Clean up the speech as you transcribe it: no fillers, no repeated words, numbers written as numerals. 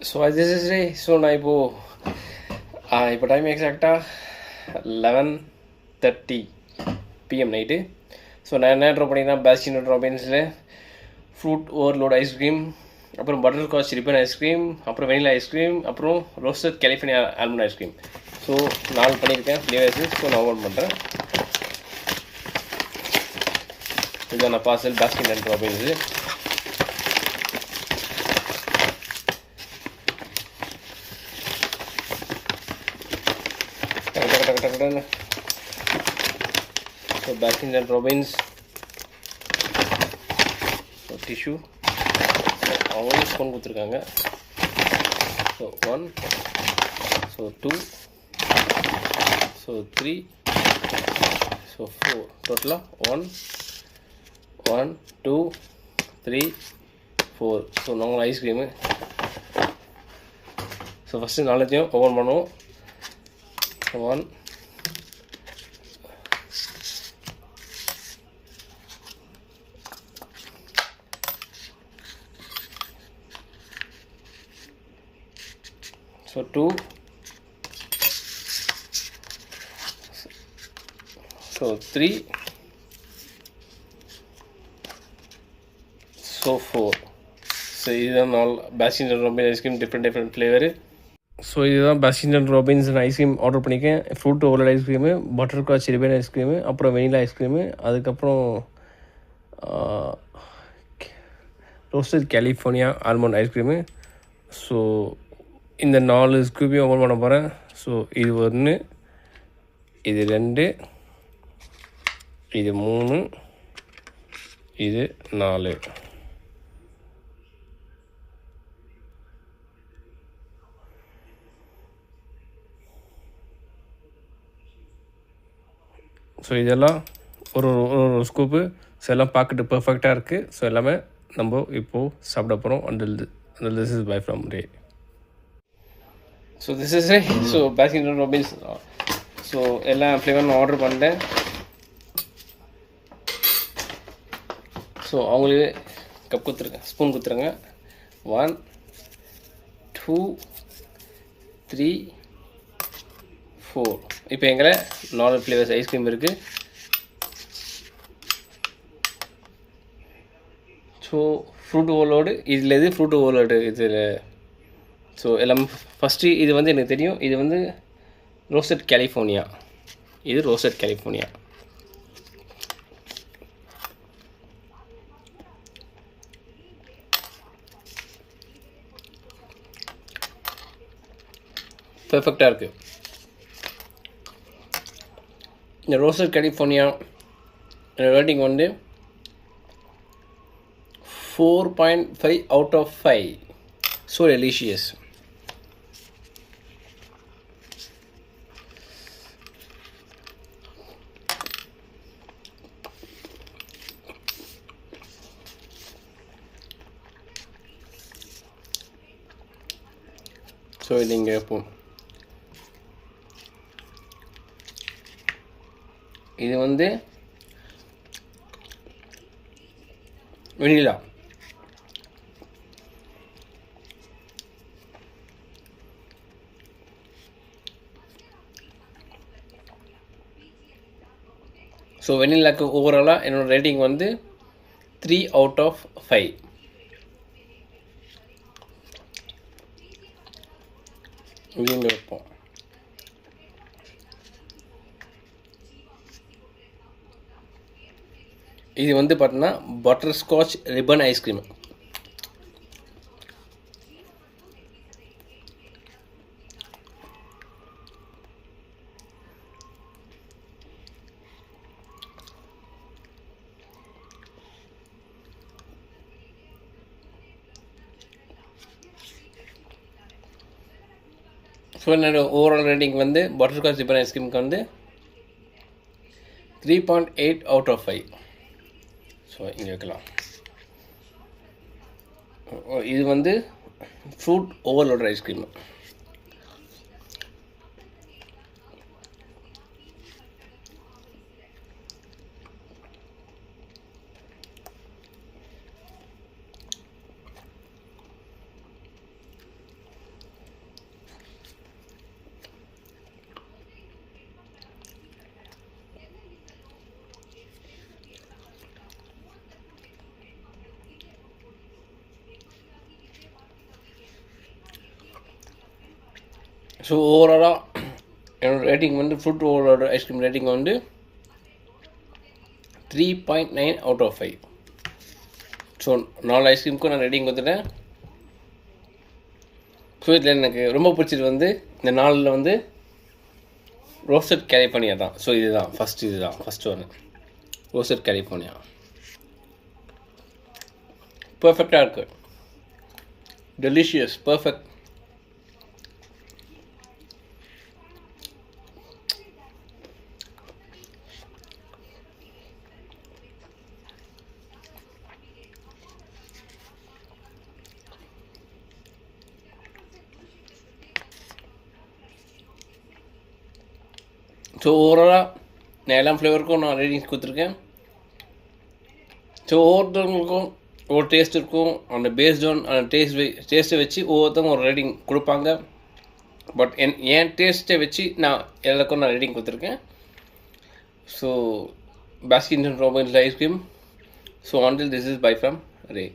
So அது day so நான் இப்போ டைம் எக்ஸாக்டாக 11:30 PM நைட்டு. ஸோ நான் என்ன ட்ரா பண்ணிங்கன்னா பாஸ்கின் ராபின்ஸில் ஃப்ரூட் ஓவர்லோட் ஐஸ்கிரீம், அப்புறம் பட்டர் ஸ்காட்ச் ரிப்பன் ஐஸ்கிரீம், அப்புறம் வெனிலா ஐஸ்கிரீம், அப்புறம் roasted California almond ice cream. So 4 பண்ணியிருக்கேன் ஃப்ளேவர்ஸு. ஸோ நான் ஓப்பன் பண்ணுறேன். இதுதான் நான் parcel Baskin Robbins. So Baskin and Robbins, so tissue, அவங்க ஸ்பூன் கொடுத்துருக்காங்க. ஸோ 1, ஸோ 2, ஸோ 3, ஸோ 4, டோட்டலாக 1, 2, 3, 4. ஸோ நாங்கள் ஐஸ்கிரீமு. ஸோ ஃபஸ்ட்டு நாளைத்தையும் ஓப்பன் பண்ணுவோம். 1, so 2, so 3, so 4. ஸோ இதுதான் Baskin and Robbins ice cream, different flavour. So இதுதான் Baskin and Robbins ice cream order பண்ணிக்கேன். Fruit overload ice cream, butter Scotch ribbon ice cream, அப்புறம் vanilla ice cream, அதுக்கப்புறம் roasted California almond ice cream. So இந்த 4 ஸ்கூப்பையும் open பண்ண போகிறேன். So இது 1, இது 2, இது 3, இது 4. ஸோ இதெல்லாம் ஒரு ஸ்கூப்பு. ஸோ எல்லாம் பார்க்கட்டு பர்ஃபெக்டாக இருக்குது. ஸோ எல்லாமே நம்ம இப்போது சாப்பிட போகிறோம். Until this is by from Ray. So this is Ray. So Baskin and Robbins. So எல்லா ஃப்ளேவரும் நான் ஆர்டர் பண்ணிட்டேன். ஸோ அவங்களே கப் கொடுத்துருங்க, ஸ்பூன் கொடுத்துருங்க. 1, 2, 3, 4. இப்போ எங்களை 4 ஃப்ளேவர்ஸ் ஐஸ்கிரீம் இருக்குது. ஸோ ஃப்ரூட் ஓவர்லோடு இதில் எது ஃப்ரூட் ஓவர்லோடு இதில். ஸோ எல்லாமே ஃபஸ்ட்டு இது வந்து எனக்கு தெரியும். இது வந்து ரோஸ்டட் கலிஃபோர்னியா. இது ரோஸ்டட் கலிஃபோர்னியா. பெர்ஃபெக்டாக இருக்குது. இந்த ரோஸ்டட் கலிஃபோர்னியா ரேட்டிங் வந்து 4.5 out of 5. So delicious. So இது இங்கே இப்போ இது வந்து வெனிலா. ஸோ வெனிலாக்கு ஓவராலாக என்னோடய ரேட்டிங் வந்து 3 out of 5. இங்கே வைப்போம். இது வந்து பார்த்தீங்கன்னா butter Scotch ribbon ice cream. So என்னோட ஓவரால் ரேட்டிங் வந்து பட்டர் ஸ்காட்ச் ரிப்பன் ஐஸ்கிரீமுக்கு வந்து 3.8 out of 5. ஸோ இங்கே வைக்கலாம். இது வந்து ஃப்ரூட் ஓவர்லோட் ஐஸ்கிரீம். ஸோ ஓவராலாக என்னோடய ரேட்டிங் வந்து ஃப்ரூட் ஓவரோட ஐஸ்கிரீம் ரேட்டிங் வந்து 3.9 out of 5. ஸோ 4 ஐஸ்கிரீமுக்கும் நான் ரேட்டிங் கொடுத்துட்டேன். ஸோ இதில் எனக்கு ரொம்ப பிடிச்சது வந்து இந்த 4ல் வந்து ரோஸ்டட் கலிஃபோர்னியா தான். ஸோ இதுதான் ஃபஸ்ட்டு ஒன்று ரோஸ்டட் கலிஃபோர்னியா பர்ஃபெக்டாக இருக்குது. Delicious, perfect. ஸோ ஓவராலாக நான் எல்லா ஃப்ளேவருக்கும் நான் ரேட்டிங்ஸ் கொடுத்துருக்கேன். ஸோ ஒவ்வொருத்தவங்களுக்கும் ஒரு டேஸ்ட் இருக்கும். அந்த பேஸ்ட் ஆன் அந்த டேஸ்ட்டை வச்சு ஒவ்வொருத்தவங்க ஒரு ரேட்டிங் கொடுப்பாங்க. பட் என் டேஸ்ட்டை வச்சு நான் எல்லாருக்கும் நான் ரேட்டிங் கொடுத்துருக்கேன். So Baskin Robbins ice cream. So until this is bye from Ray.